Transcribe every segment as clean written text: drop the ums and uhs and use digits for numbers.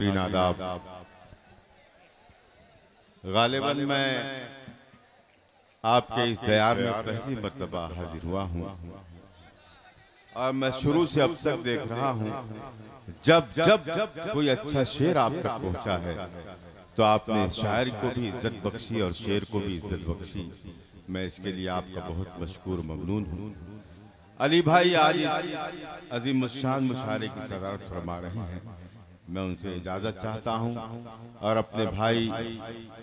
आदाब। गालिबन मैं आपके इस दयार में पहली मर्तबा हाजिर हुआ हूँ और मैं शुरू से अब तक देख रहा हूँ जब जब कोई अच्छा शेर आप तक पहुँचा है तो आपने शायर को भी इज्जत बख्शी और शेर को भी इज्जत बख्शी। मैं इसके लिए आपका बहुत मशकूर ममनून हूँ। अली भाई आज अजीम शान मुशायरे की सदारत फरमा रहे हैं। मैं उनसे इजाज़त चाहता हूं और अपने भाई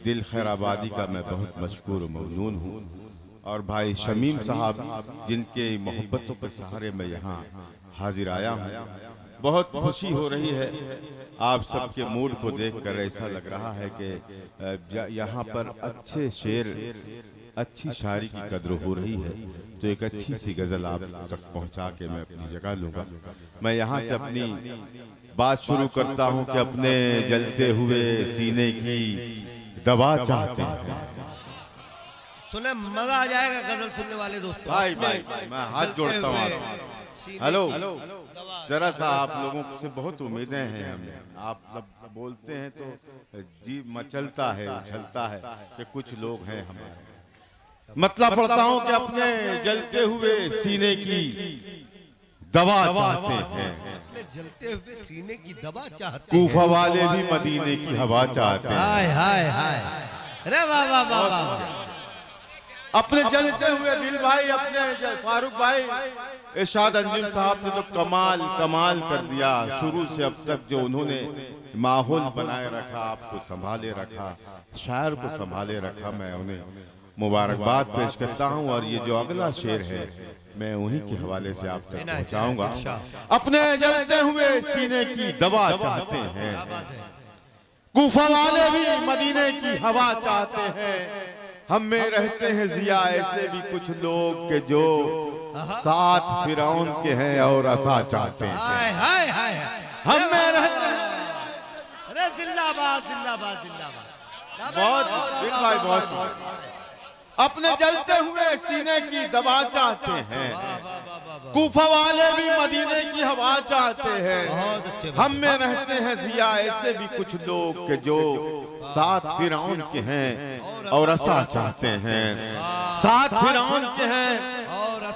दिल खैर आबादी का मैं बहुत मशकूर ममनून हूं और भाई शमीम साहब जिनके मोहब्बतों के सहारे मैं यहाँ हाजिर आया हूँ। बहुत खुशी हो रही है। आप सबके मूड को देखकर ऐसा लग रहा है कि यहाँ पर अच्छे शेर अच्छी शायरी की कद्र हो रही है, तो एक अच्छी सी गज़ल आप तक पहुँचा के मैं अपनी जगह लूँगा। मैं यहाँ से अपनी बात शुरू करता हूँ कि अपने जलते हुए सीने की दवा चाहते हैं। सुने मजा आ जाएगा गजल सुनने वाले दोस्तों। भाई मैं हाथ जोड़ता हूँ। हेलो, जरा सा आप लोगों से बहुत उम्मीदें हैं हमें। आप जब बोलते हैं तो जी मचलता है, उछलता है कि कुछ लोग हैं हमारे। मतलब पढ़ता हूँ कि अपने जलते हुए सीने की दवा चाहते हैं। अपने जलते हुए सीने की दवा चाहते हैं। कूफा वाले भी मदीने की हवा चाहते हैं। हाय हाय हाय, अरे वाह वाह वाह वाह। अपने जलते हुए दिल भाई, अपने फारूक भाई इरशाद अंजुम साहब ने तो कमाल कर दिया। शुरू से अब तक जो उन्होंने माहौल बनाए रखा, आपको संभाले रखा, शायर को संभाले रखा, मैं उन्हें मुबारकबाद पेश करता हूँ। और ये जो अगला शेर है मैं उन्हीं के हवाले से आप तक पहुँचाऊंगा। अपने जलते हुए सीने की दवा चाहते हैं, कूफा वाले भी मदीने की हवा चाहते हैं। हम में रहते हैं जिया ऐसे भी कुछ लोग के जो साथ फिरौन के हैं और असा चाहते हैं। हाय हाय हाय, हम में रहते हैं। अरे जिंदाबाद जिंदाबाद जिंदाबाद। बहुत दिल भाई बहुत अपने जलते हुए सीने की दवा चाहते हैं, कूफा वाले भी मदीने की हवा चाहते हैं। हम में रहते हैं जिया ऐसे भी कुछ लोग के जो साथ फिरौन के हैं और असा चाहते हैं। साथ फिरौन के हैं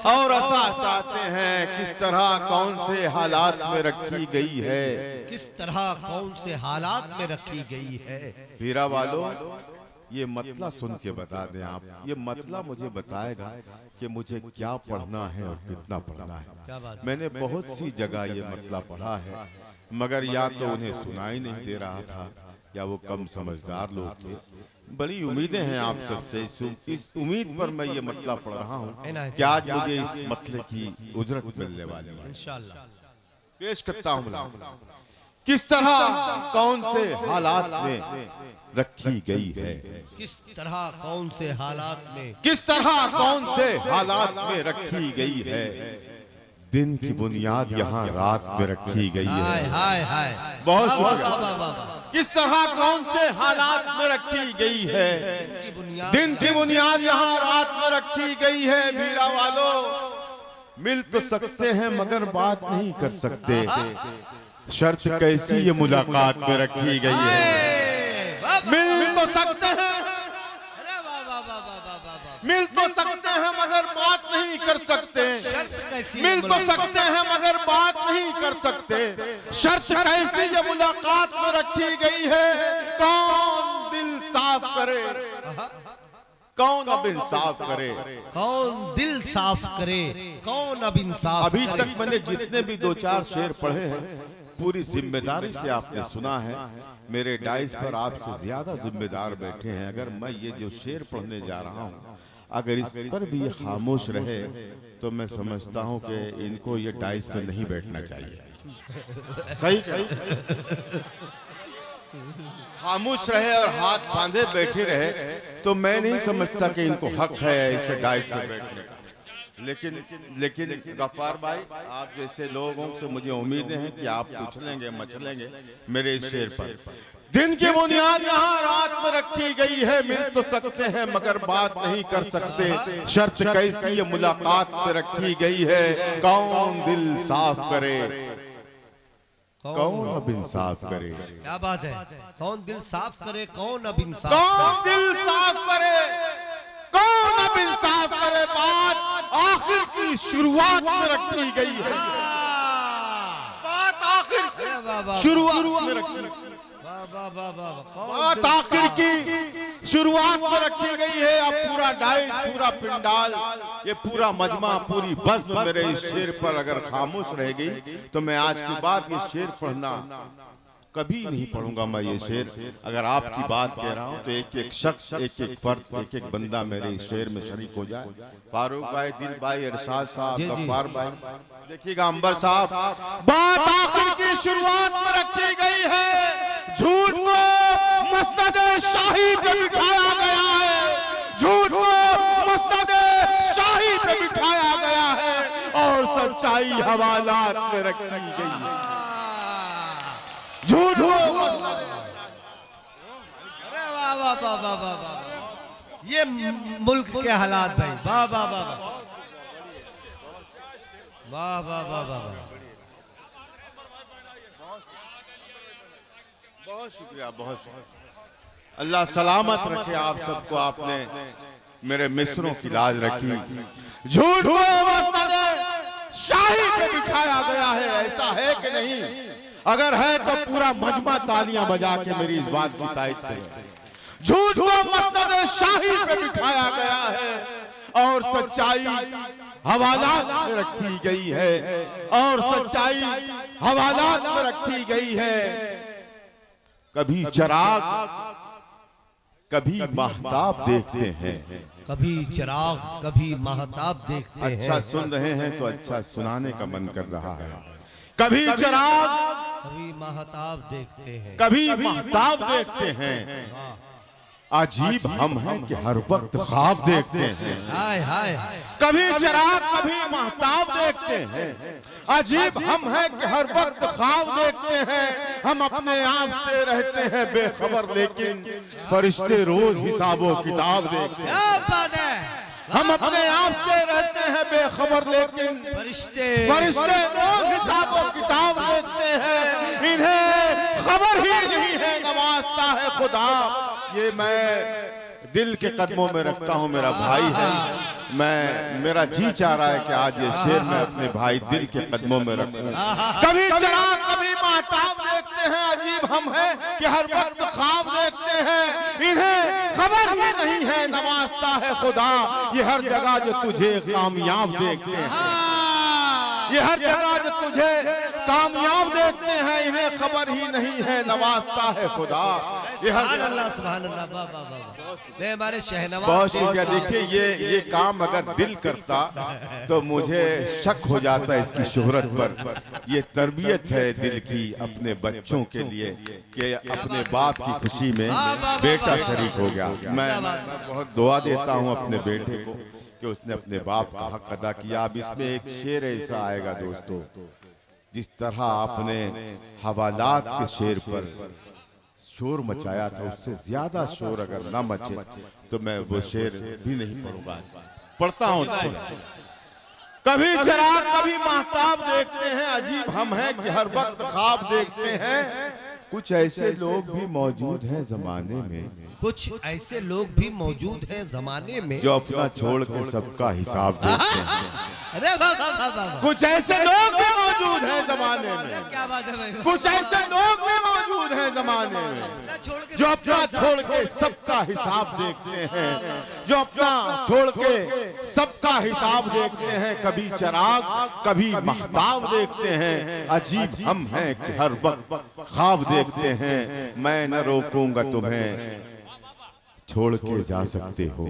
और असा चाहते हैं। किस तरह कौन से हालात में रखी गई है, किस तरह कौन से हालात में रखी गई है। हीरा वालों ये मतला सुन के बता दें आप। ये मतला मुझे बताएगा कि मुझे क्या पढ़ना है और कितना पढ़ना है। मैंने बहुत सी जगह ये मतला पढ़ा है मगर या तो उन्हें सुनाई नहीं दे रहा था या वो कम समझदार लोग थे। बड़ी उम्मीदें हैं आप सबसे। इस उम्मीद पर मैं ये मतला पढ़ रहा हूँ कि आज मुझे इस मतले की उजरत मिलने वाली है इंशाअल्लाह। पेश करता हूँ। किस तरह कौन से हालात में रखी गई है, किस तरह कौन से हालात में, किस तरह कौन से हालात में रखी गई है। दिन की बुनियाद यहाँ रात में रखी गई है। हाय हाय हाय, बहुत शुक्रिया। किस तरह कौन से हालात में रखी गई है। दिन की बुनियाद यहाँ रात में रखी गई है। मीरा वालों मिल तो सकते हैं मगर बात नहीं कर सकते। शर्त कैसी ये मुलाकात में रखी गई है। मिल तो सकते हैं, मिल तो सकते हैं मगर बात नहीं कर सकते। मिल तो सकते हैं मगर बात नहीं कर सकते। शर्त कैसी ये मुलाकात में रखी गई है। कौन दिल साफ करे, कौन अब इंसाफ करे, कौन दिल साफ करे, कौन अब इंसाफ। अभी तक मैंने जितने भी दो चार शेर पढ़े हैं पूरी जिम्मेदारी से आपने सुना है। मेरे डाइस पर आपसे ज्यादा जिम्मेदार बैठे हैं। अगर मैं ये जो शेर पढ़ने जा रहा हूँ अगर इस पर भी ये खामोश रहे तो मैं समझता हूँ कि इनको ये डाइस पर नहीं बैठना चाहिए। सही खामोश रहे और हाथ बांधे बैठे रहे तो मैं नहीं समझता कि इनको हक है इसे डाइस पर बैठने का। लेकिन गफ्फार भाई आप जैसे लोगों से मुझे उम्मीदें हैं कि आप उछलेंगे मचलेंगे मेरे इस शेर पर। दिन की बुनियाद यहाँ रात में रखी गई है। मिल तो सकते हैं मगर बात नहीं कर सकते। शर्त कैसी ये मुलाकात में रखी गई है। कौन दिल साफ करे, कौन अब इंसाफ करे? क्या बात है? कौन दिल साफ करे, कौन अब इंसाफ कौन दिल साफ करे, कौन अब इंसाफ करे? बात आखिर की शुरुआत में रखी गई है, बात आखिर की शुरुआत में रखी, बात आखिर की शुरुआत में रखी गई है। अब पूरा डाइस, पूरा पिंडाल, ये पूरा मजमा, पूरी बज़्म मेरे इस शेर पर अगर खामोश रह गई तो मैं आज के बाद ये शेर पढ़ना कभी नहीं पढ़ूंगा। मैं ये शेर अगर आपकी बात कह रहा हूँ तो एक एक शख्स, एक एक फर्द, एक एक बंदा मेरे इस शेर में शरीक हो जाए। फारूक भाई, दिल भाई, इरशाद साहब, गफ्फार भाई, देखिएगा अंबर साहब, बात आखिर की शुरुआत में रखी गई है। झूठ को मसनद शाही पे बिठाया गया है, झूठ को मसनद शाही पे बिठाया गया है और सच्चाई हवालात में रखी गई है। झूठ को अरे वाह वाह वाह वाह वाह वाह, ये मुल्क के हालात भाई, वाह वाह वाह वाह वाह वाह वाह वाह। बहुत शुक्रिया, बहुत शुक्रिया। अल्लाह सलामत रखे आप सबको। आपने मेरे मिसरों की लाज रखी। झूठ को मसनद शाही पे बिठाया गया है, ऐसा है कि नहीं? अगर है तो पूरा मजमा तालियां बजा के मेरी इस बात की तायद करे। झूठ को मसनद शाही पे बिठाया गया है और सच्चाई हवालात में रखी गई है, और सच्चाई हवालात में रखी गई है। कभी चिराग, कभी महताब देखते हैं, कभी चिराग, कभी महताब देखते हैं। अच्छा सुन रहे हैं तो अच्छा सुनाने का मन कर रहा है। कभी चिराग, कभी महताब देखते हैं, कभी महताब देखते हैं। अजीब हम हैं कि हर वक्त ख्वाब देखते हैं। हाय हाय, कभी चिराग, कभी महताब देखते हैं। अजीब हम हैं कि हर वक्त ख्वाब देखते हैं। हम अपने आप से रहते हैं बेखबर, लेकिन फरिश्ते रोज हिसाबो किताब देखते हैं। क्या बात है? हम अपने आप से रहते हैं बेखबर, लेकिन फरिश्ते रोज हिसाबो किताब देखते हैं। इन्हें खबर ही नहीं है, नवाजता है खुदा। ये मैं दिल के कदमों में रखता हूँ, मेरा भाई है। मेरा जी चाह रहा है कि आज ये शेर मैं अपने भाई दिल के कदमों में रखूं। कभी चिराग, कभी महताब देखते हैं। अजीब हम हैं कि हर वक्त ख्वाब देखते हैं। इन्हें खबर ही नहीं है, नवाजता है खुदा। ये हर जगह जो तुझे कामयाब देखते हैं, ये हर जगह जो तुझे कामयाब देखते हैं, इन्हें खबर ही नहीं है, नवाजता है खुदा। ये हर अल्लाह सुभान अल्लाह, वाह वाह वाह। मैं हमारे शहनवाज, बहुत शुक्रिया। देखिए ये काम अगर दिल करता तो मुझे शक हो जाता इसकी शोहरत पर। ये तरबियत है दिल की अपने बच्चों के लिए कि अपने बाप की खुशी में बेटा शरीक हो गया। मैं बहुत दुआ देता हूँ अपने बेटे को कि उसने अपने बाप का हक अदा किया। अब इसमें एक शेर ऐसा आएगा दोस्तों, जिस तरह आपने हवालात के शेर पर शोर मचाया था, उससे ज्यादा शोर अगर ना मचे तो मैं वो शेर भी नहीं पढ़ूंगा। पढ़ता हूँ। कभी चिराग, कभी महताब देखते हैं। अजीब हम हैं कि हर वक्त ख्वाब देखते हैं। कुछ ऐसे लोग भी मौजूद हैं जमाने में, कुछ ऐसे लोग भी मौजूद हैं जमाने में जो अपना छोड़ के सबका हिसाब देखते हैं। अरे वाह वाह वाह वाह, कुछ ऐसे लोग भी मौजूद हैं जमाने में। क्या बात है भाई? कुछ ऐसे लोग भी मौजूद हैं जमाने में जो अपना छोड़ के सबका हिसाब देखते हैं, जो अपना छोड़ के सबका हिसाब देखते हैं। कभी चिराग, कभी महताब देखते हैं। अजीब हम हैं कि हर वक्त ख्वाब देखते हैं। मैं न रोकूंगा तुम्हें, छोड़ के जा सकते हो।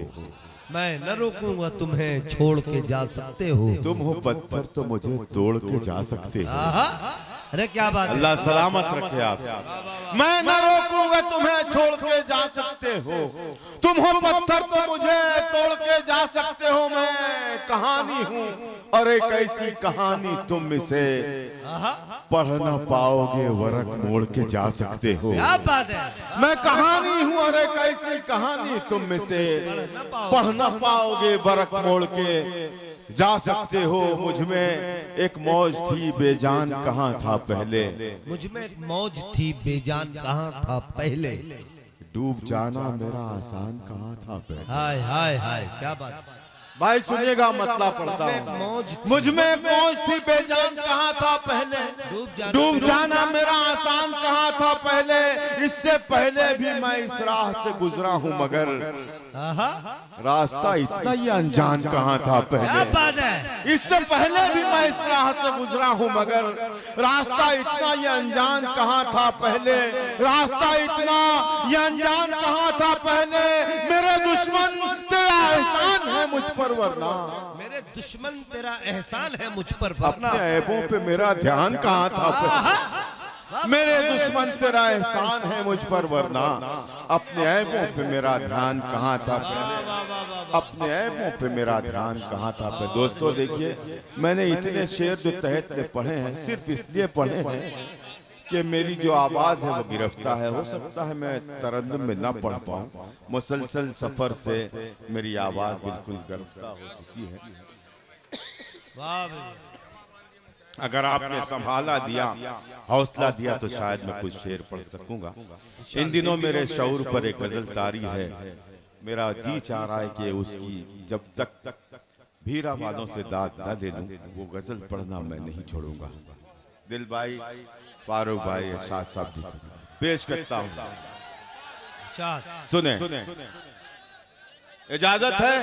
मैं न रोकूंगा तुम्हें, छोड़ के जा सकते हो। तुम हो पत्थर तो मुझे तोड़ के जा सकते हो। अरे क्या बात है? अल्लाह सलामत रखे आप। मैं न रोकूंगा तुम्हें, छोड़ के जा सकते हो। तुम हो पत्थर तो मुझे तोड़ के जा सकते हो। मैं कहानी हूँ और एक ऐसी कहानी तुम इसे पढ़ न पाओगे, वरक मोड़ के जा सकते हो। क्या बात है? मैं कहानी हूँ और एक ऐसी कहानी तुम इसे पढ़ न पाओगे, वरक मोड़ के जा सकते हो मुझ में एक मौज थी बेजान कहाँ था पहले, मुझ में एक मौज थी बेजान कहाँ था पहले, डूब जाना मेरा आसान कहाँ था पहले। हाय हाय हाय क्या बात। भाई सुनिएगा मतलब पढ़ता हूँ। मौज मुझ में एक मौज थी बेजान कहाँ था पहले, डूब जाना मेरा आसान कहाँ था पहले, इससे पहले भी मैं इस राह से गुजरा हूँ मगर रास्ता इतना ही अनजान कहाँ था क्या पहले। बात है। इससे पहले भी मैं इस राह से गुजरा हूँ मगर रास्ता इतना ही अनजान कहाँ था पहले, रास्ता इतना ही अनजान कहाँ था पहले। मेरे दुश्मन तेरा एहसान है मुझ पर वरना, मेरे दुश्मन तेरा एहसान है मुझ पर वरना, अपने ऐबों पे मेरा ध्यान कहाँ था पहले। मेरे दुश्मन तेरा एहसान है मुझ पर वरना, अपने ऐबों पे मेरा ध्यान कहाँ था पहले, अपने ऐबों पे मेरा ध्यान कहाँ था पहले। दोस्तों देखिए, मैंने इतने शेर जो तहत में पढ़े हैं सिर्फ इसलिए पढ़े हैं कि मेरी जो आवाज़ है वो गिरफ्तार है। हो सकता है मैं तरन्नुम में ना पढ़ पाऊँ, मुसलसल सफ़र से मेरी आवाज़ बिल्कुल गिरफ्तार हो चुकी है। वाह भैया। अगर आपने संभाला दिया, हौसला दिया तो शायद मैं कुछ शेर पढ़ सकूंगा। इन दिनों मेरे शऊर पर एक गजल तारी है, मेरा जी चाह रहा है कि उसकी जब तक भीरा वालों से दाद न दे लूं वो गजल पढ़ना मैं नहीं छोड़ूंगा। दिल भाई, फारूक भाई, इरशाद साहब जी पेश करता हूँ, सुने। इजाजत है।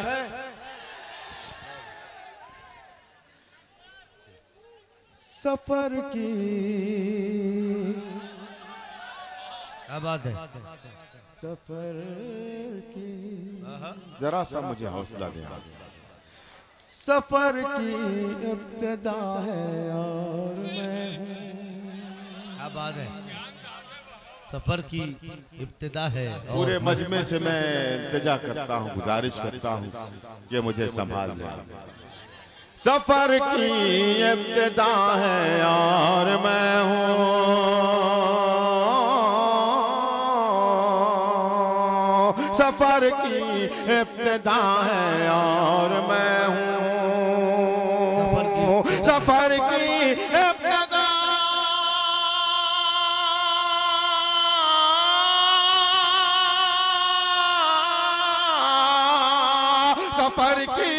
सफर की क्या बात है। सफर की जरा सा मुझे हौसला देना। सफर की इब्तिदा है और मैं हूँ। क्या बात है। सफर की इब्तिदा है। पूरे मजमे से मैं इल्तिजा करता हूँ, गुजारिश करता हूँ कि मुझे संभाल ले। सफर की इब्तिदा है और मैं हूँ, सफर की इब्तिदा है और मैं हूँ, सफर की इब्तिदा सफर की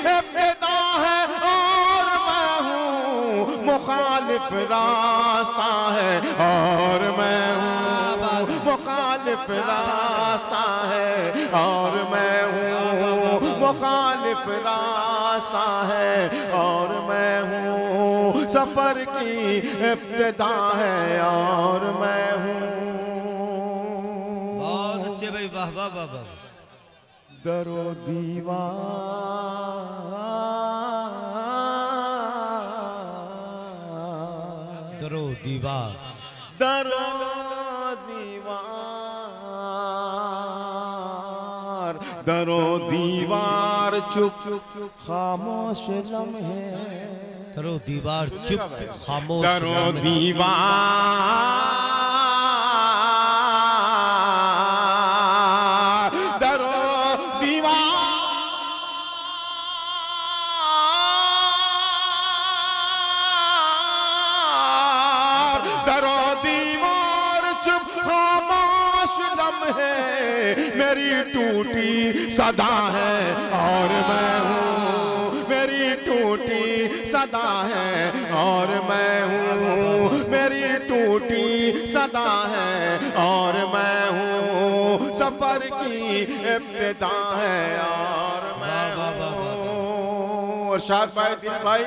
इब्तिदा है और मैं हूँ, मुखालिफ रास्ता है और मैं हूँ, मुखालिफ रास्ता है और मैं हूँ, मुखालिफ रास्ता है और मैं हूँ, सफर की इब्तिदा है और मैं हूँ। बहुत अच्छे भाई, वाह वाह वाह वाह। दरो दीवार, दरो दीवार, दरो दीवार, दरो दीवार चुप खामोश लम्हे, दरो दीवार चुप खामोश, दरो दीवार, मेरी टूटी सदा है और मैं हूँ, मेरी टूटी सदा है और मैं हूँ, मेरी टूटी सदा है और मैं हूँ, सफर की इब्तिदा है और मैं हूँ। और शाद भाई, दिल भाई,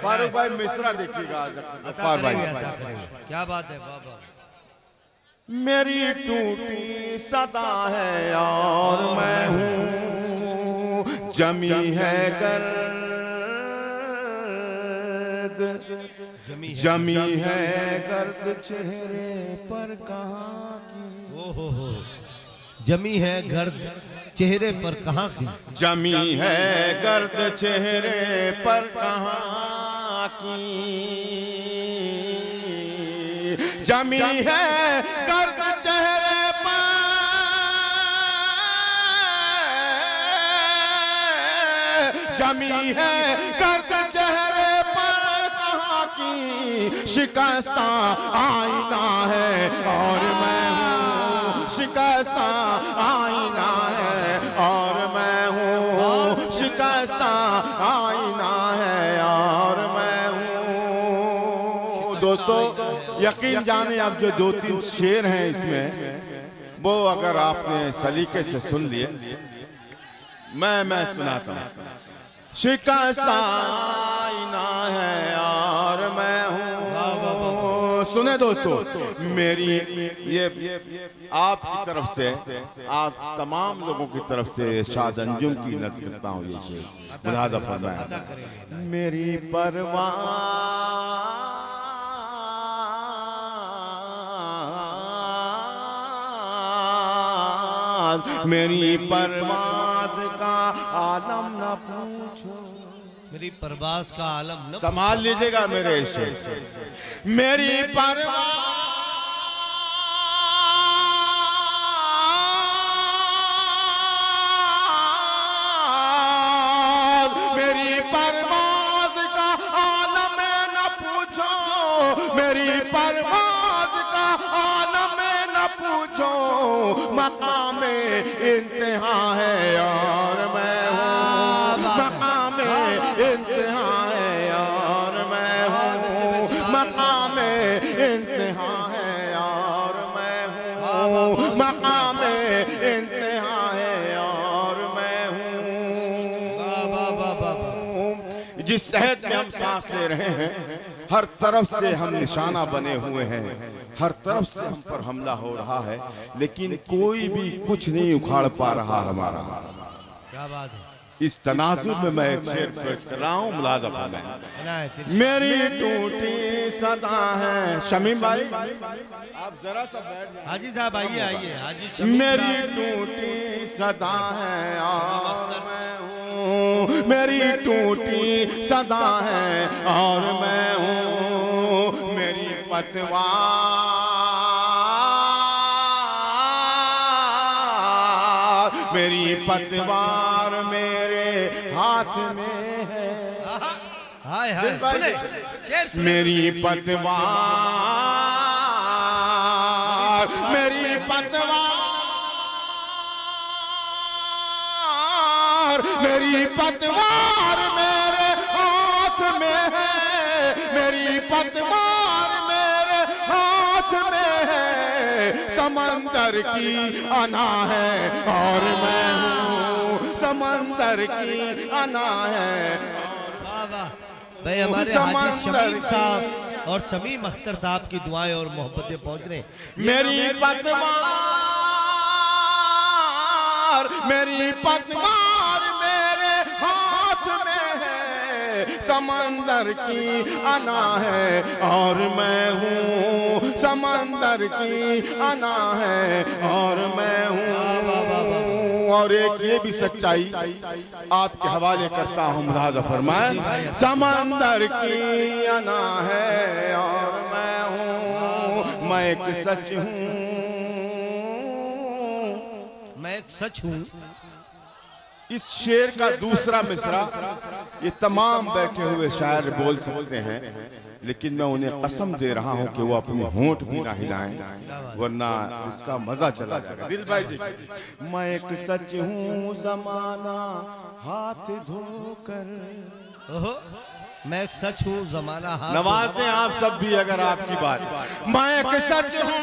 फारूक भाई, मिश्रा देखिएगा फारूक भाई। क्या बात है बाबा। मेरी टूटी सदा है और मैं हूँ, जमी है गर्द, जमी है गर्द चेहरे पर कहाँ की, ओ हो, जमी है गर्द चेहरे पर कहाँ की, जमी है गर्द चेहरे पर कहाँ की, जमी है गर्द चेहरे पर, जमी है गर्द चेहरे पर कहाँ की शिकस्ता आईना है और मैं हूँ शिकस्ता आईना है और मैं हूँ शिकस्ता आईना है और मैं हूँ। दोस्तों यकीन जाने अब जो 2-3 शेर हैं इसमें वो अगर आपने सलीके से सुन लिए मैं सुनाता हूँ। शिकस्ता आईना है और मैं हूँ। सुने दोस्तों मेरी ये आपकी तरफ से आप तमाम लोगों की तरफ से शाद अंजुम की नज़र करता हूँ। ये शेर मुलाज़ा फरमाया। मेरी परवाह मेरी परवाज़ का आलम न पूछो। मेरी परवाज़ का आलम न संभाल लीजिएगा मेरे शेर। मेरी परवाज़ मेरी परवाज़ का आलम न पूछो। मेरी परवाज़ का आलम न पूछो। मकाम इंतहा है और मैं हूँ। मकाम इंतहा है और मैं हूँ। मकाम इंतहा है और मैं हूँ। मकाम इंतहा है और मैं हूँ। जिस शहद में हम सांस ले रहे हैं हर तरफ से हम निशाना बने हुए हैं। हर तरफ से हम पर हमला हो रहा है लेकिन कोई भी कुछ नहीं उखाड़ पा रहा हमारा। क्या बात है। इस तनाजुर में मैं एक शेर पेश कर रहा हूँ। मुलाज़ा फरमाएं। मेरी टूटी सदा है। शमीम भाई आप जरा सा बैठ जाइए। हाजी साहब आइए आइए। हाजी मेरी टूटी सदा है और मैं हूँ। मेरी टूटी सदा है और मैं हूँ। मेरी पतवार मेरी पतवार मेरे हाथ में है। हाय हाय सुने शेर सुने। मेरी पतवार मेरी पतवार मेरी पतवार मेरे हाथ में है। मेरी पतवार मेरे हाथ में है। समंदर की अना है और मैं हूँ। समंदर की अना है। वाह वाह भाई हमारे हाजी शमीम साहब और शमीम अख्तर साहब की दुआएं और मोहब्बतें पहुंच रहे। मेरी पतवार मेरे हाथ में है। समंदर की अना है और मैं हूँ। समंदर की अना है और मैं हूँ। और एक ये भी सच्चाई आपके हवाले करता हूँ। मुलाज़ा फरमाएं। समंदर की अना है और मैं हूँ। मैं एक सच हूँ। मैं एक सच हूँ। इस शेर का दूसरा मिसरा ये तमाम बैठे हुए शायर बोल सकते हैं लेकिन मैं उन्हें कसम दे रहा हूं कि वो अपने होंठ भी ना हिलाएं वरना उसका मजा चला जाएगा। दिल भाई जी मैं एक सच हूँ जमाना हाथ धोकर। ओहो मैं एक सच हूँ जमाना हाथ नवाज दें आप सब भी अगर आपकी बात। मैं एक सच हूँ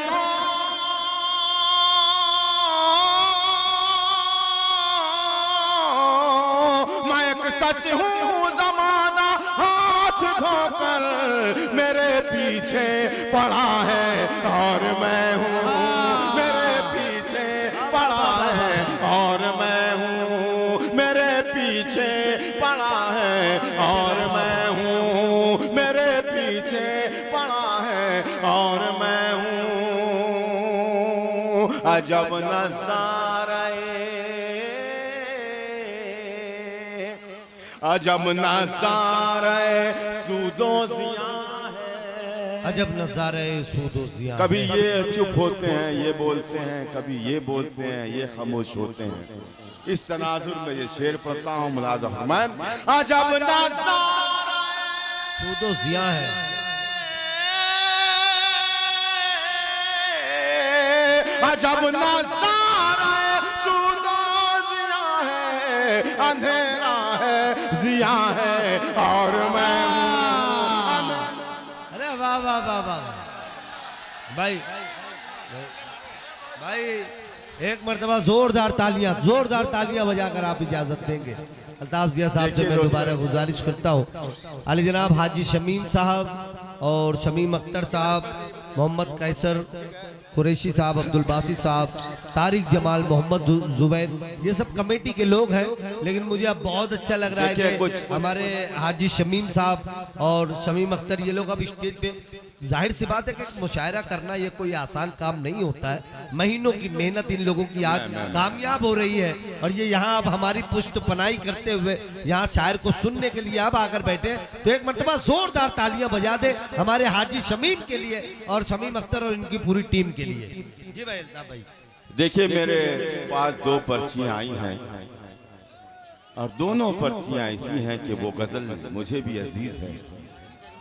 सच हूँ जमाना हाथ धोकर मेरे पीछे पड़ा है और मैं हूँ। मेरे पीछे पड़ा है और मैं हूँ। मेरे पीछे पड़ा है और मैं हूँ। मेरे पीछे पड़ा है और मैं हूँ। अजब नज़ारा अजब नज़ारे सूदो ज़िया है। अजब नज़ारे सूदो ज़िया। कभी ये चुप होते हैं ये बोलते हैं कभी ये बोलते हैं ये खामोश होते हैं इस तनाजुर में ये शेर पढ़ता हूँ मुलाज़ा फरमाएं। अजब नज़ारा सूदो जिया है, अजब नज़ारा सूदो जिया है, अंधेरा है जिया है और मैं हूँ। अरे वाह वाह वाह वाह भाई, भाई एक मर्तबा जोरदार तालियां बजाकर आप इजाजत देंगे। अल्ताफ जिया साहब से मैं दोबारा गुजारिश करता हूँ, अली जनाब हाजी शमीम साहब और शमीम अख्तर साहब, मोहम्मद कैसर कुरैशी साहब, अब्दुल बासित साहब, तारिक जमाल, मोहम्मद जुबैद, ये सब कमेटी के लोग हैं। लेकिन मुझे अब बहुत अच्छा लग रहा है कि हमारे हाजी शमीम साहब और शमीम अख्तर ये लोग अब स्टेज पे, जाहिर सी बात है कि मुशायरा करना ये कोई आसान काम नहीं होता है। महीनों की मेहनत इन लोगों की आज कामयाब हो रही है और ये यहाँ अब हमारी पुष्ट पनाही करते हुए यहाँ शायर को सुनने के लिए अब आकर बैठे। तो एक मरतबा जोरदार तालियां बजा दे हमारे हाजी शमीम के लिए और शमीम अख्तर और इनकी पूरी टीम के लिए। जी भाई अल्ताफ भाई। देखिए मेरे पास दो पर्चियां आई हैं और दोनों पर्चियां ऐसी हैं कि वो गजल मुझे भी अजीज है,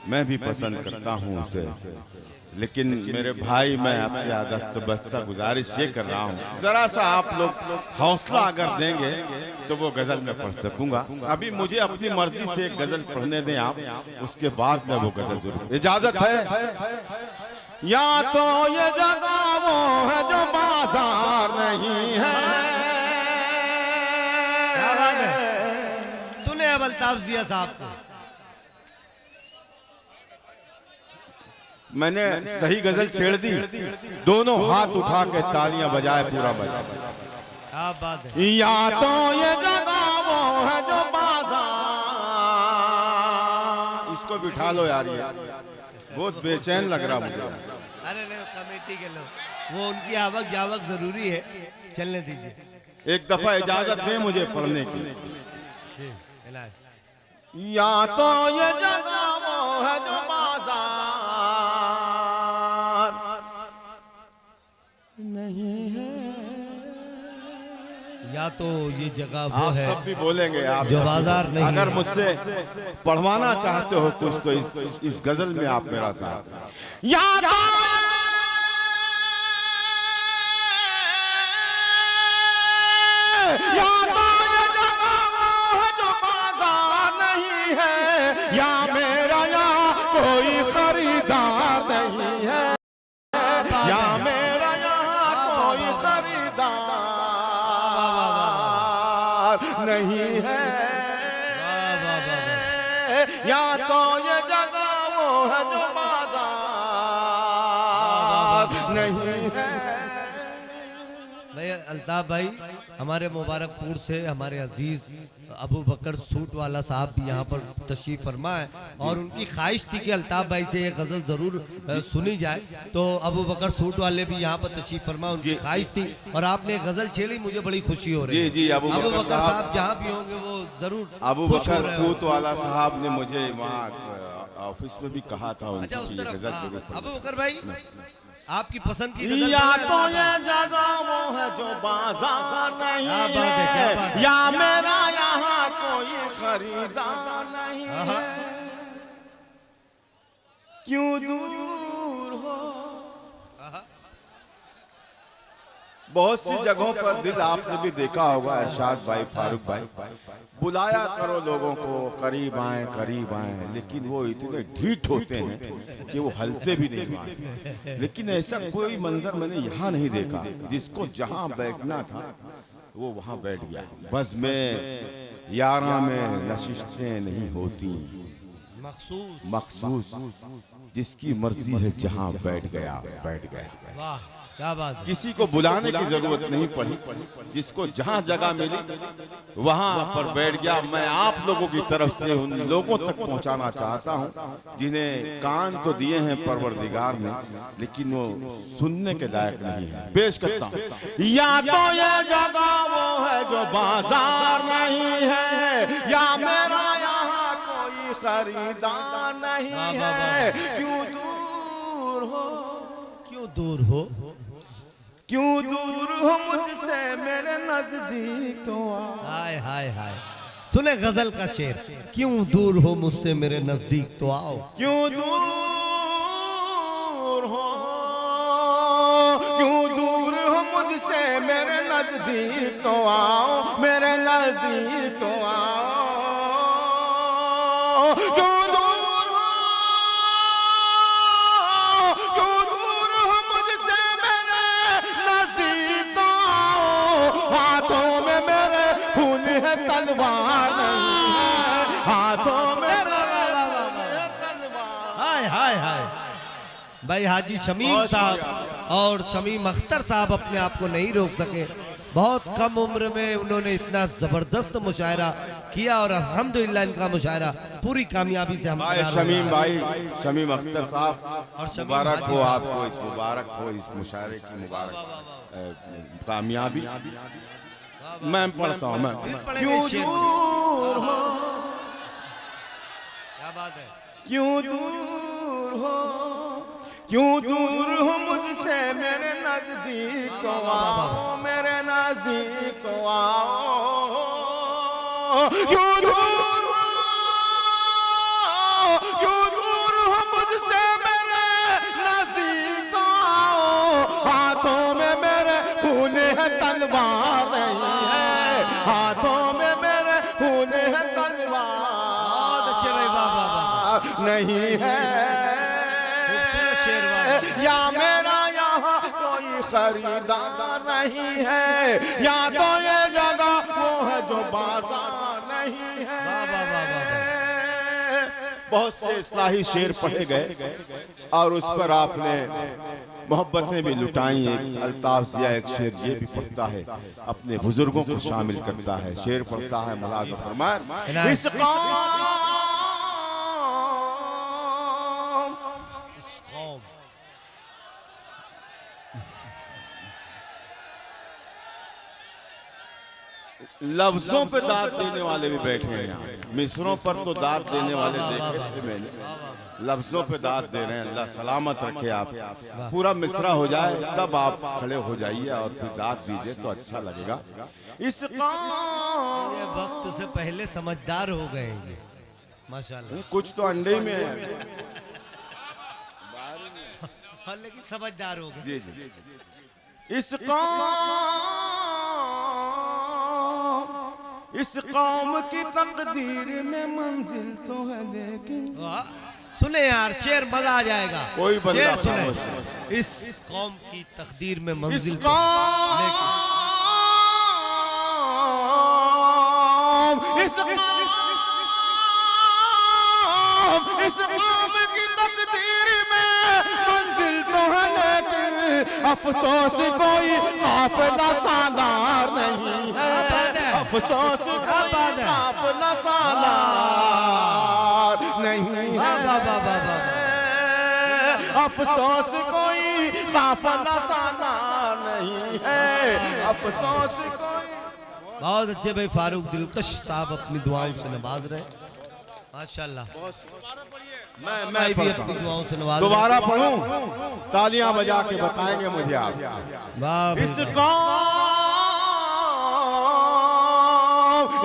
मैं भी पसंद करता हूँ उसे। लेकिन मेरे भाई, मैं आपसे दस्तबस्ता गुजारिश ये कर रहा हूँ, जरा सा आप लोग हौसला अगर देंगे तो वो गजल मैं पढ़ सकूंगा। अभी मुझे अपनी मर्जी से एक गजल पढ़ने दें आप, उसके बाद मैं वो गजल जरूर। इजाजत है? या तो ये जगह वो है जो बाजार नहीं है। क्या बात है, सुने अब अल्ताफ जिया साहब को। मैंने सही गजल छेड़ दी, दोनों हाथ उठा के तालियां बजाए, पूरा बजा। क्या बात है। या तो ये जगह वो है जो बाजार, इसको बिठा लो यार, ये बहुत बेचैन लग रहा मुझे। अरे नहीं, कमेटी के लोग, वो उनकी आवक जावक जरूरी है, चलने दीजिए। एक दफा इजाजत दें मुझे पढ़ने की। या तो ये जगह वो है जो बाजार नहीं है, या तो ये जगह वो आप है सब भी बोलेंगे, आप जो सब बाजार नहीं। अगर मुझसे पढ़वाना चाहते हो कुछ तो इस गजल में आप मेरा साथ। या तो या तो ये जगह वो है जो बाजार नहीं है, या मेरा यहाँ कोई खरीदार नहीं है, या मेरा यहाँ कोई खरीदार नहीं है, या तो ये जगह वो है जो बाजार नहीं है। भाई अल्ताफ भाई, हमारे मुबारकपुर से हमारे अजीज अबू बकर सूट वाला साहब भी यहाँ पर तशरीफ फरमा है और उनकी ख्वाहिश थी कि अल्ताफ भाई से ये गजल जरूर सुनी जाए। तो अबू बकर सूट वाले भी यहाँ पर तशरीफ फरमा, उनकी ख्वाहिश थी और आपने गजल छेड़ी, मुझे बड़ी खुशी हो रही है। जी जी, अबू बकर साहब जहाँ भी होंगे वो जरूर। अबू बकर सूट वाला साहब ने मुझे वहाँ ऑफिस में भी कहा था। अच्छा, उस तरफ अबू बकर भाई आपकी पसंद की गजल। या तो ये जगह वो है जो बाजार नहीं है, या मेरा यहाँ कोई खरीदार नहीं है, क्यों दूर हो। बहुत सी जगहों पर दिल आपने भी देखा होगा, इरशाद भाई, फारूक भाई, बुलाया करो लोगों को करीब आए, लेकिन वो इतने ढीठ होते हैं कि वो हलते भी नहीं वहां से। लेकिन ऐसा कोई मंजर मैंने यहाँ नहीं देखा, जिसको जहाँ बैठना था वो वहाँ बैठ गया। बस में यारा में नशिस्तें नहीं होती, मखसूस जिसकी मर्जी है जहाँ बैठ गया। वाह क्या बात है। किसी को बुलाने की जरूरत नहीं पड़ी, जिसको जहां जगह मिली वहां पर बैठ गया। मैं आप लोगों की तरफ से उन लोगों तक पहुंचाना चाहता हूं जिन्हें कान तो दिए हैं परवरदिगार ने, लेकिन वो सुनने के लायक नहीं है। पेश करता हूं। या तो ये जगह वो है जो बाजार नहीं है, या मेरा यहाँ कोई खरीदार नहीं है, क्यों दूर हो, क्यों दूर हो क्यों दूर हो मुझसे मेरे नजदीक तो आओ। हाय हाय हाय, सुने गजल का शेर, क्यों दूर हो मुझसे मेरे नजदीक तो आओ। क्यों दूर हो, क्यों दूर हो मुझसे मेरे नजदीक तो आओ, मेरे नजदीक तो आओ। क्यों दूर हो, क्यों दूर हो मुझसे मेरे नजदीक तो आओ। हाथों में मेरे खून है तलवार नहीं है, हाथों में हाय हाय हाय। भाई हाजी शमीम साहब और शमीम अख्तर साहब अपने आप को नहीं रोक सके। बहुत कम उम्र में उन्होंने इतना जबरदस्त मुशायरा किया और अल्हम्दुलिल्लाह इनका मुशायरा पूरी कामयाबी से हम भाई शमीम शमीम अख्तर साहब और शमीम मुबारक हाजी हो साहब। आपको, इस मुबारक हो इस मुशायरे की मुबारक कामयाबी। मैं पढ़ता हूँ, मैं पढ़ेंगे क्यों शेर। दूर हो, क्या बात है। क्यों दूर हो, क्यों दूर हो मुझसे मेरे नजदीक तो आओ, मेरे नजदीक तो आओ। क्यों दूर हो, क्यों दूर हो मुझसे मेरे नजदीक तो आओ। हाथों में मेरे खून है तलवार नहीं है, हाथों में मेरे खून है तलवार बहुत अच्छे भाई, वाह वाह वाह। नहीं है। खूबसूरत शेर, वाह वाह। या मेरा यहाँ कोई खरीदार नहीं है, या तो ये जगह वो है जो बाजार नहीं है। वाह वाह वाह वाह वाह। बहुत से इस्लाही शेर पढ़े गए और उस पर आपने मोहब्बतें भी लुटाई। एक अल्ताफ जिया एक शेर ये भी पढ़ता है, अपने बुजुर्गों को शामिल करता है। शेर पढ़ता है मुलाज़ा फरमाए, इस कौम लफ्जों पे दाद देने वाले भी बैठे हैं यहाँ। मिसरों पर तो दाद देने वाले देखे थे मैंने, लफ्जों पे दाद दे रहे हैं। अल्लाह सलामत रखे आप। पूरा मिसरा हो जाए तब आप खड़े हो जाइए और फिर दाद दीजिए तो अच्छा लगेगा। इस ये वक्त से पहले समझदार हो गए ये, माशाल्लाह। कुछ तो अंडे में है। हाँ, लेकिन समझदार हो गए। जी जी। इस कौम की तकदीर में मंजिल तो है लेकिन। वाह, सुने यार शेर, मजा आ जाएगा। कोई बंदा शेर सुने, खामोश इस कौम की तकदीर में इस मंजिल तो कौम, इस कौम की तकदीर में मंजिल तो है लेकिन अफसोस कोई काफिला सालार नहीं है। अफसोस कोई काफिला सालार नहीं है। अफसोस कोई काफिला सालार नहीं है। अफसोस कोई। बहुत अच्छे भाई फारूक दिलकश साहब अपनी दुआओं से नवाज रहे, माशाल्लाह। मैं भी अपनी दुआओं से नवाज रहे। दोबारा पढ़ूं, तालियां बजा के बताएंगे मुझे आप।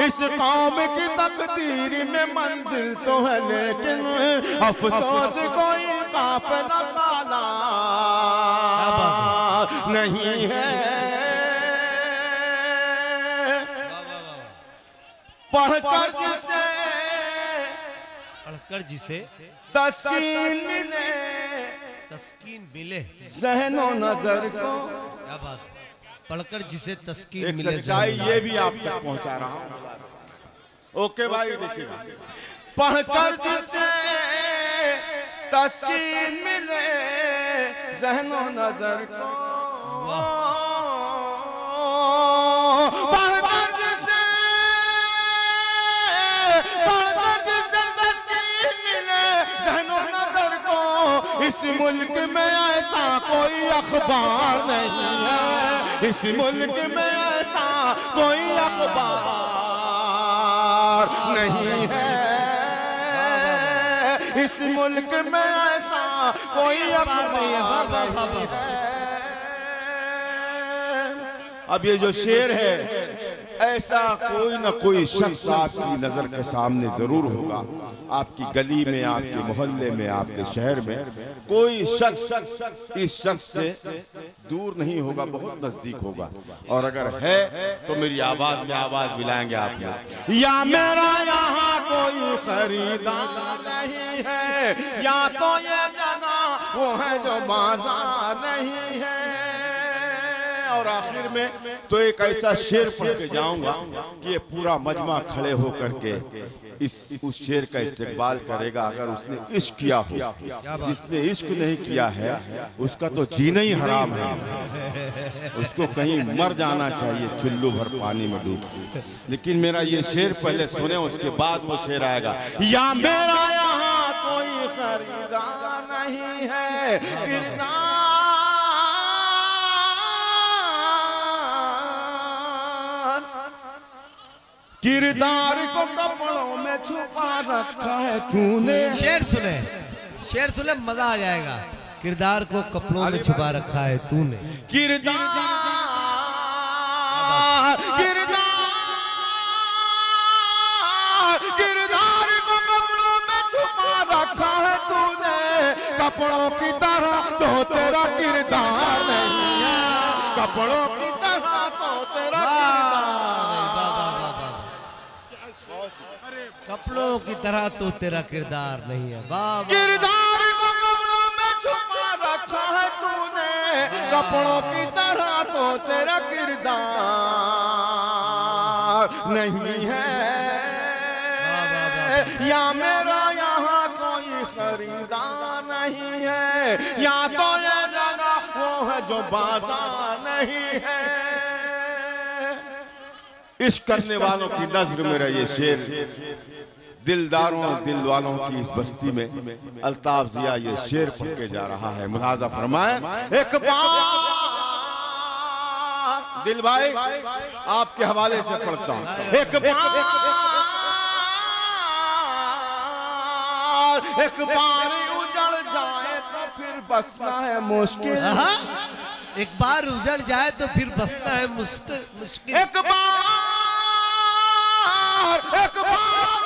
इस कौम की तकदीर में मंजिल तो है लेकिन अफसोस कोई काफिला सालार नहीं है। पढ़कर जिसे तस्कीन मिले ज़हनो नजर को। क्या बात, पढ़कर जिसे तस्कीन एक मिले। सच्चाई ये भी आप तक पहुंचा रहा हूं। ओके भाई, देखिएगा, पढ़कर जिसे तस्कीन मिले ज़हनो नजर को। पढ़कर जिसे तस्कीन मिले ज़हनो नजर को। इस मुल्क में ऐसा कोई अखबार नहीं है, इस मुल्क में ऐसा कोई अखबार नहीं है। इस मुल्क में ऐसा कोई अखबार नहीं है। अब ये जो शेर है, ऐसा कोई ना कोई शख्स आपकी नजर के सामने जरूर होगा, आपकी गली में, आपके मोहल्ले में, आपके शहर में कोई शख्स इस शख्स से दूर नहीं होगा, बहुत नजदीक होगा। और अगर है तो मेरी आवाज में आवाज मिलाएंगे आप लोग। या मेरा यहाँ कोई खरीदार नहीं है, या तो ये जगह वो है जो बाजार नहीं है। और आखिर में तो एक ऐसा शेर पढ़ के जाऊंगा कि ये पूरा मजमा खड़े होकर के उस शेर का इस्तेमाल करेगा। अगर उसने इश्क किया हो, जिसने इश्क नहीं किया है उसका तो जीना ही हराम है, उसको कहीं मर जाना चाहिए चुल्लू भर पानी में डूब। लेकिन मेरा ये शेर पहले सुने, उसके बाद वो शेर आएगा। या मेरा यहाँ कोई खरीदार नहीं है, किरदार को कपड़ों में छुपा रखा है तूने। शेर सुने, शेर सुने, मजा आ जाएगा। किरदार को कपड़ों में छुपा रखा है तूने। किरदार को कपड़ों में छुपा रखा है तूने, कपड़ों की तरह तो तेरा किरदार नहीं है, कपड़ों की तरह तो तेरा कपड़ों की तरह तो तेरा किरदार नहीं है। वाह, किरदार को कपड़ों में छुपा रखा है तूने, कपड़ों की तरह तो तेरा किरदार नहीं है। या मेरा यहाँ कोई खरीदार नहीं है, या तो ये जगह वो है जो बाजार नहीं है। इश्क करने वालों की नजर मेरा ये शेर दिलदारों दिल वालों की इस बस्ती में अल्ताफ जिया ये शेर पढ़ के जा रहा है। मुलाजा फरमाए। एक बार दिल भाई आपके हवाले से पढ़ता हूं। एक बार उजड़ जाए तो फिर बसना है मुश्किल। एक बार उजड़ जाए तो फिर बसना है मुश्किल। एक बार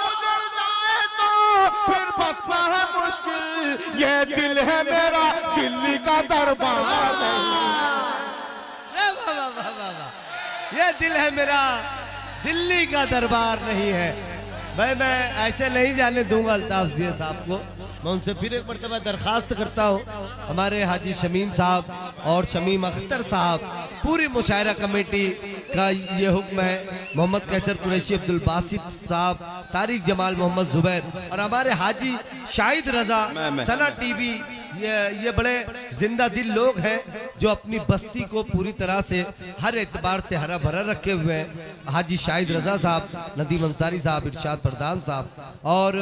उजड़ जाए तो फिर बसना है मुश्किल। ये दिल है मेरा दिल्ली का दरबार नहीं। ये दिल है मेरा दिल्ली का दरबार नहीं है। भाई मैं ऐसे नहीं जाने दूंगा अल्ताफ जिया साहब को। मैं उनसे फिर एक मरतबा दरखास्त करता हूँ, हमारे हाजी शमीम साहब और शमीम अख्तर साहब, पूरी मुशायरा कमेटी का ये हुक्म है, मोहम्मद कैसर कुरैशी, अब्दुल बासित साहब, तारिक जमाल, मोहम्मद जुबैर और हमारे हाजी शाहिद रजा, सना टीवी, ये बड़े जिंदा दिल लोग हैं जो अपनी बस्ती को पूरी तरह से हर एतबार से हरा भरा रखे हुए हैं। हाजी शाहिद रजा साहब, नदीम अंसारी साहब, इरशाद प्रधान साहब और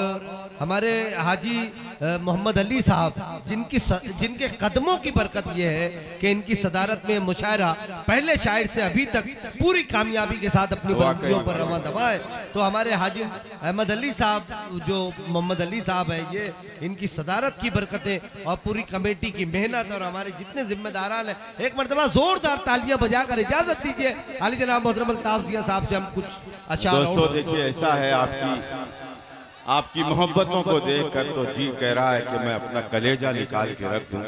हमारे हाजी मोहम्मद अली साहब, जिनके कदमों की बरकत यह है कि इनकी सदारत में मुशायरा पहले शायर से अभी तक पूरी कामयाबी के साथ अपनी बुलंदियों पर रवां दवा है। तो हमारे हाजी अहमद अली साहब, जो मोहम्मद अली साहब है, ये इनकी सदारत की बरकतें और पूरी कमेटी की मेहनत और हमारे जितने जिम्मेदारान हैं, एक मरतबा जोरदार तालियां बजाकर इजाजत दीजिए अली जनाब मोहतरम अल्ताफ जिया साहब से हम कुछ अशार। दोस्तों देखिए, ऐसा है आपकी मोहब्बतों को देखकर तो जी कह रहा है कि मैं अपना कलेजा निकाल के रख दूं,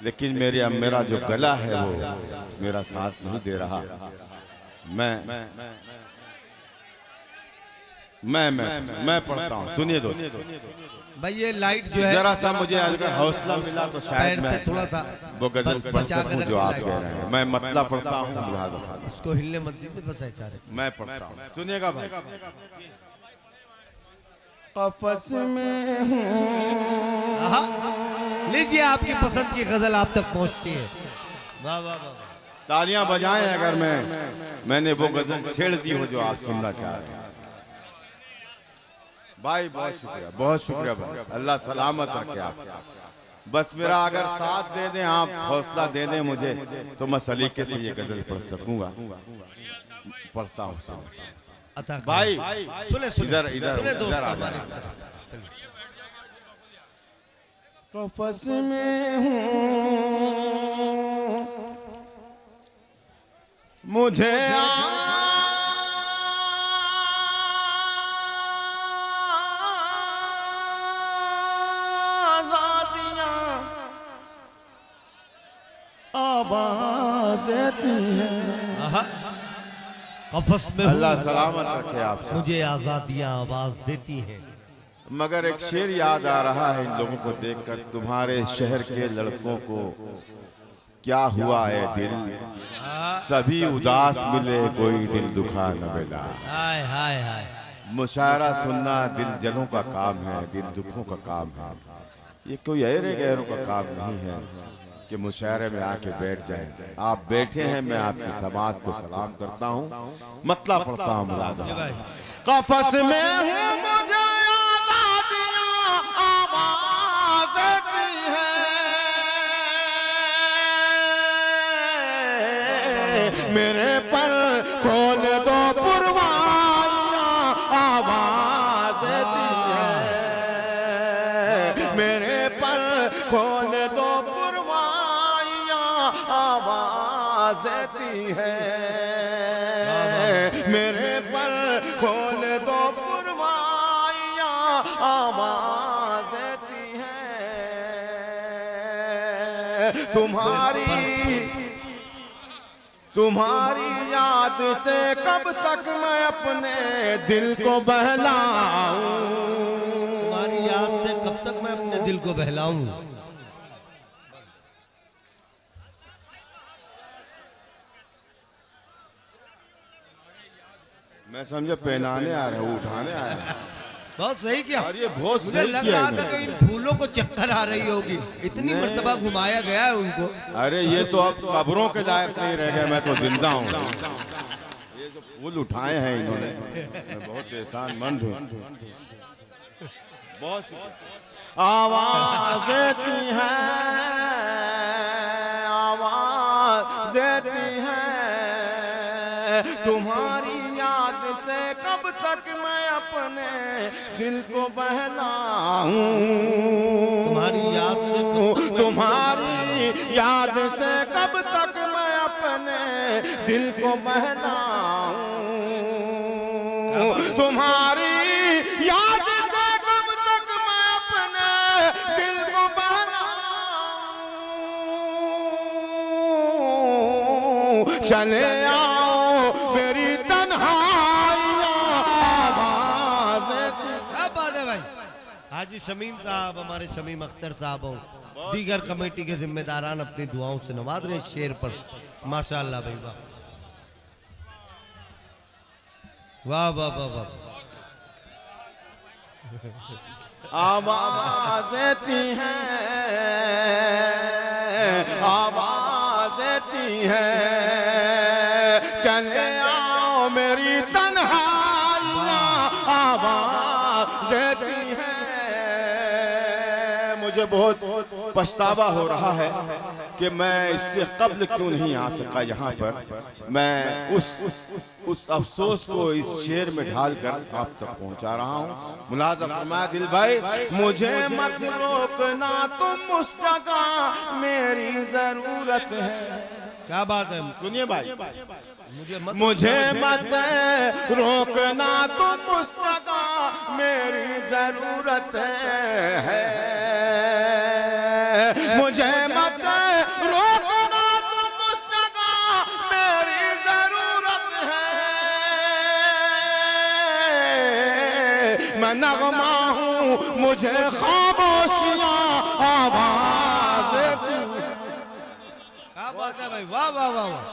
लेकिन मेरा जो गला है वो मेरा साथ नहीं दे रहा। मैं पढ़ता हूँ, सुनिए दोस्तों। भाई ये लाइट जो है, जरा सा मुझे अगर हौसला मिला तो शायद मैं थोड़ा सा वो गजल पढ़ सकूं जो आप कह रहे हैं। मैं मतलब पढ़ता हूँ, उसको हिलने मत दीजिए, बस ऐसा रहे। मैं पढ़ता हूँ, सुनिएगा भाई। कफस में हूँ। लीजिए, आपकी पसंद की गजल आप तक पहुंचती है। वाह वाह वाह, तालियां बजाएं अगर मैंने वो गजल छेड़ दी हो जो आप सुनना चाह रहे हैं। भाई बहुत शुक्रिया भाई, अल्लाह सलामत रखे आप। बस मेरा अगर साथ दे दें आप, हौसला दे दें मुझे, तो मैं सलीके से ये गजल पढ़ सकूंगा। पढ़ता हूँ भाई, सुने इधर सुने दोस्त आ हमारे। कफस में हूँ मुझे आजादियां आवाज देती है। कफस में अल्लाह सलामत रखे आपसे। मुझे आजादियां आवाज देती हैं। मगर एक शेर याद आ रहा है इन लोगों को देखकर, तुम्हारे शहर के लड़कों को क्या हुआ है दिल, सभी उदास मिले कोई दिल दुखा न मिला। हाय हाय हाय। मुशायरा सुनना दिल जलों का काम है, दिल दुखों का काम है। ये कोई अहरे गहरों का काम नहीं है कि मुशायरे में आके बैठ जाए। आप बैठे हैं, मैं आपकी समात को सलाम करता हूँ, मतला पढ़ता हूँ मुलाज़ा। कफस में हूँ मुझे आजादियाँ आवाज़ देती है, मेरे पर खोल दो पुरवाइयाँ आवाज़ देती है, मेरे पर खोल दो पुरवाइयाँ आवाज़ देती है, मेरे पर खोल दो पुरवाइयाँ आवाज़ देती है। तुम्हारी याद से कब तक मैं अपने दिल को बहलाऊं, तुम्हारी याद से कब तक मैं अपने दिल को बहलाऊं। मैं समझे पहनाने आ रहा हूँ, उठाने आया हूँ। बहुत सही किया। और ये बहुत मुझे सही लग किया रहा था इन्होंने। कि इन फूलों को चक्कर आ रही होगी, इतनी मर्तबा घुमाया गया है उनको। अरे ये तो अब कब्रों के लायक नहीं रह गए, मैं तो जिंदा हूँ। ये जो फूल उठाए हैं इन्होंने, मैं बहुत एहसानमंद हूँ। बहुत आवाज देती है, आवाज देती है, तुम्हारी याद से कब तक मैं अपने दिल को बहलाऊं, तुम्हारी याद से तुम्हारी याद से कब तक मैं अपने दिल को बहलाऊं, तुम्हारी याद से कब तक मैं अपने दिल को बहलाऊं, चले आओ मेरी तन्हाइयाँ आवाज़ देती। क्या बात है भाई। हाजी शमीम साहब, हमारे शमीम अख्तर साहब और दीगर कमेटी के जिम्मेदारान अपनी दुआओं से नवाज रहे शेर पर। माशाअल्लाह भाई, वाह वाह वाह वाह वाह। आवाज देती है, आवाज देती है, चले आओ मेरी तन्हाइयाँ आवाज देती है। मुझे बहुत पछतावा हो रहा है कि मैं इससे कब्ल क्यों नहीं आ सका यहाँ पर। मैं उस अफसोस को इस शेर में ढालकर आप तक पहुँचा रहा हूँ। मुलाज़ा फरमाया दिल भाई, मुझे मत रोकना तुम उस जगह मेरी जरूरत है। क्या बात है। सुनिए भाई, मुझे मत रोकना तुम उस जगह मेरी जरूरत है, मुझे मत रोकना तुम उस जगह मेरी जरूरत है, मैं नगमा हूँ मुझे खामोशियाँ आवाज देती हैं। क्या बात है भाई, वाह वाह वाह वाह।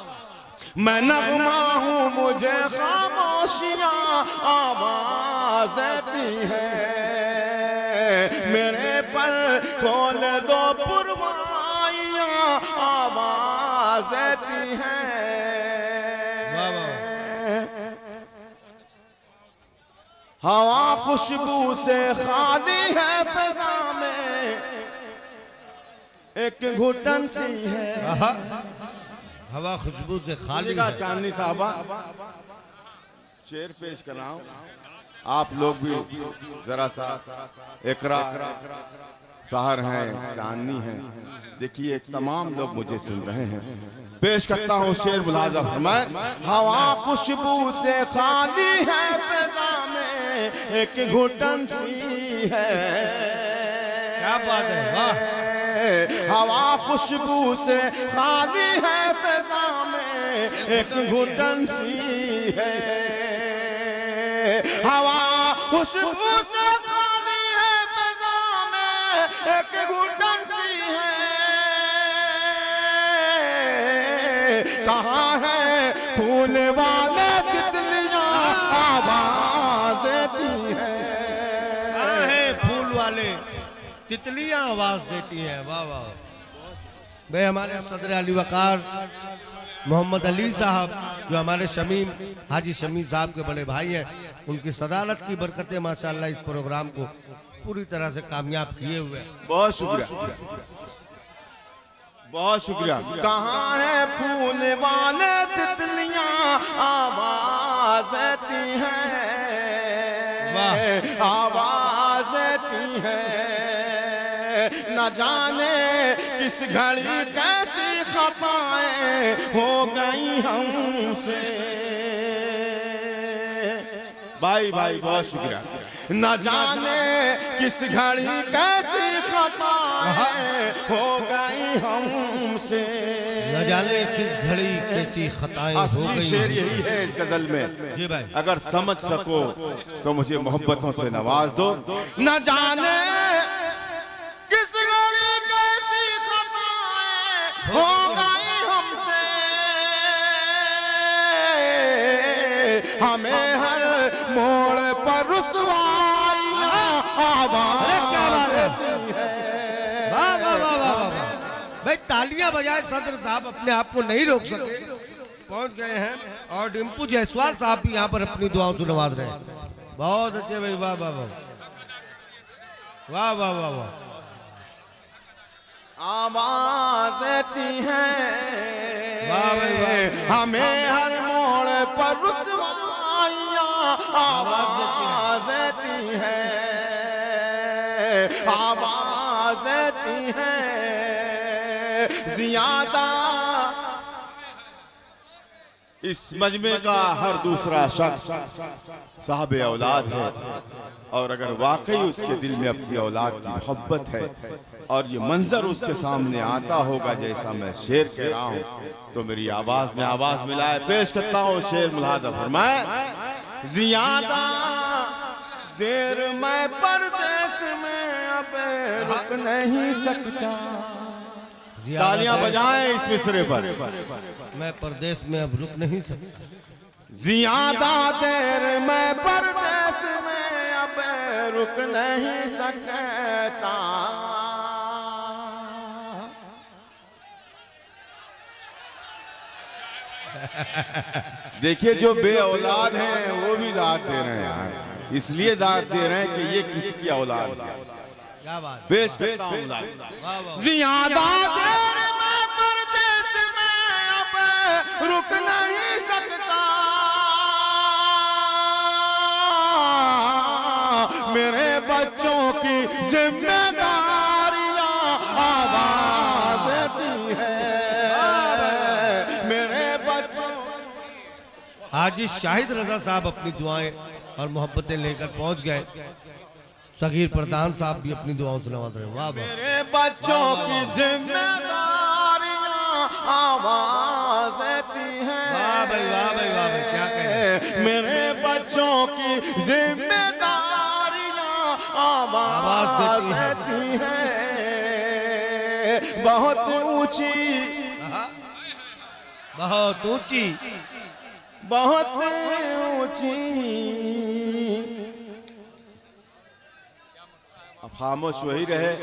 मैं नगमा हूँ मुझे खामोशियाँ आवाज देती है, मेरे पर खोल दो पुरवाइयाँ आवाज देती है। वाह वाह। हवा खुशबू से खाली है फिजा में, एक घुटन सी है। हवा खुशबू से खाली का है। चांदनी साहबा शेर पेश कराऊं, आप लोग भी जरा सा इकरा सहर हैं, चांदनी हैं। देखिए तमाम लोग मुझे सुन रहे हैं, पेश करता हूँ शेर मुलाजा फरमाए। हवा खुशबू से खाली है फिजा में एक घुटन सी है। क्या बात है, वाह। हवा खुशबू से खाली है फिजा में एक घुटन सी है। हवा खुशबू से खाली है फिजा में एक घुटन सी है। कहाँ है फूल वाले तितलियां आवाज देती है। कहाँ है फूल वाले तितलियां आवाज देती हैं। वाह वाह। भाई हमारे सदर अली वकार मोहम्मद अली साहब जो हमारे शमीम हाजी शमीम साहब के बड़े भाई हैं, उनकी सदालत की बरकतें माशाअल्लाह इस प्रोग्राम को पूरी तरह से कामयाब किए हुए हैं। बहुत शुक्रिया, बहुत शुक्रिया। कहाँ है फूल वाले तितलियां आवाज देती हैं, आवाज देती हैं। न जाने किस घड़ी कैसी खताएं हो गई हमसे। भाई भाई बहुत शुक्रिया। न जाने किस घड़ी कैसी खताएं हो गई हमसे। न जाने किस घड़ी कैसी खताएं हो असली गई। शेर यही है इस गजल में। जी भाई। अगर समझ सको तो मुझे मोहब्बतों से नवाज दो। न जाने किस घड़ी कैसी खताएं हो गई हमसे। हमें हर मोड़ पर रुसवाइयां आवाज देती है। वाह वाह वाह वाह वाह। भाई तालियां बजाए सदर साहब अपने आप को नहीं रोक सके, पहुंच गए हैं। और डिम्पू जायसवाल साहब भी यहाँ पर अपनी दुआओं से नवाज रहे हैं। बहुत अच्छे भाई, वाह वाह वाह वाह वाह वाह वाह। आवाज देती है वाह भाई वाह। हमें हर मोड़ पर रुसवाइयां आवाज देती है, आवाज देती है। ज्यादा इस मजमे का हर दूसरा शख्स साहब औलाद है, और अगर वाकई उसके दिल में अपनी औलाद की मोहब्बत है और ये मंजर उसके सामने आता होगा जैसा मैं शेर कह रहा हूँ, तो मेरी आवाज में आवाज मिलाए पेश करता हूँ शेर मुलाजा फरमाए। ज्यादा देर मैं परदेश में अब रुक नहीं सकता। तालियां बजाएं इस मिसरे पर। मैं परदेश में अब रुक नहीं सकता। ज्यादा देर मैं परदेश में अब रुक नहीं सकता। देखिए जो बे औलाद हैं वो भी दाद दे रहे हैं यार, इसलिए दाद दे रहे हैं कि ये किसकी औलाद है। क्या बात। पेश करता हूं ज्यादा देर मैं परदेश में अब रुक नहीं सकता। मेरे बच्चों की जिम्मेदारियां आवाज देती है। मेरे बच्चों हाजी शाहिद रजा साहब अपनी दुआएं और मोहब्बतें लेकर पहुंच गए। सगीर प्रधान साहब भी अपनी दुआओं से नवाज रहे। वाह वाह। मेरे बच्चों की जिम्मेदारियां आवाज देती हैं। वाह भाई वाह भाई वाह भाई, क्या कहें। मेरे बच्चों की जिम्मेदारियां आवाज देती हैं। बहुत ऊंची, बहुत ऊंची, बहुत ऊंची। अब खामोश वही रहे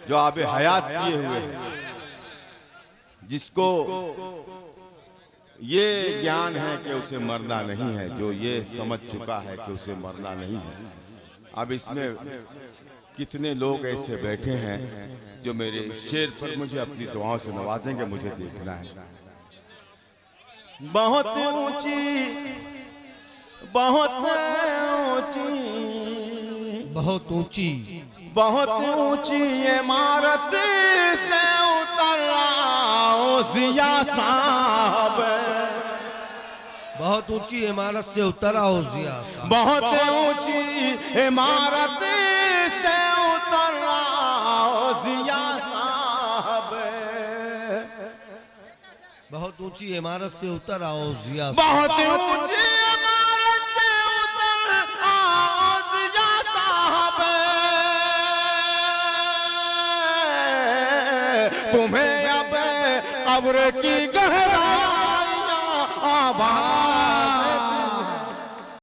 जो आबे हयात किए हुए हैं, जिसको ये ज्ञान है कि उसे मरना नहीं है, जो ये समझ चुका है कि उसे मरना नहीं है। अब इसमें कितने लोग ऐसे बैठे हैं जो मेरे इस शेर पर मुझे अपनी दुआओं से नवाजेंगे, मुझे देखना है। बहुत ऊंची, बहुत ऊंची, बहुत ऊंची, बहुत ऊंची इमारत से उतर रहा हूं जिया साहब, बहुत ऊंची इमारत से उतर आओ जिया साहब। बहुत ऊंची इमारत से उतर आओ जिया साहब, बहुत ऊंची इमारत से उतर आओ जिया साहब। बहुत ऊंची इमारत से उतर आओ जिया साहब, तुम्हें अब कब्र की गहराइयां आवाज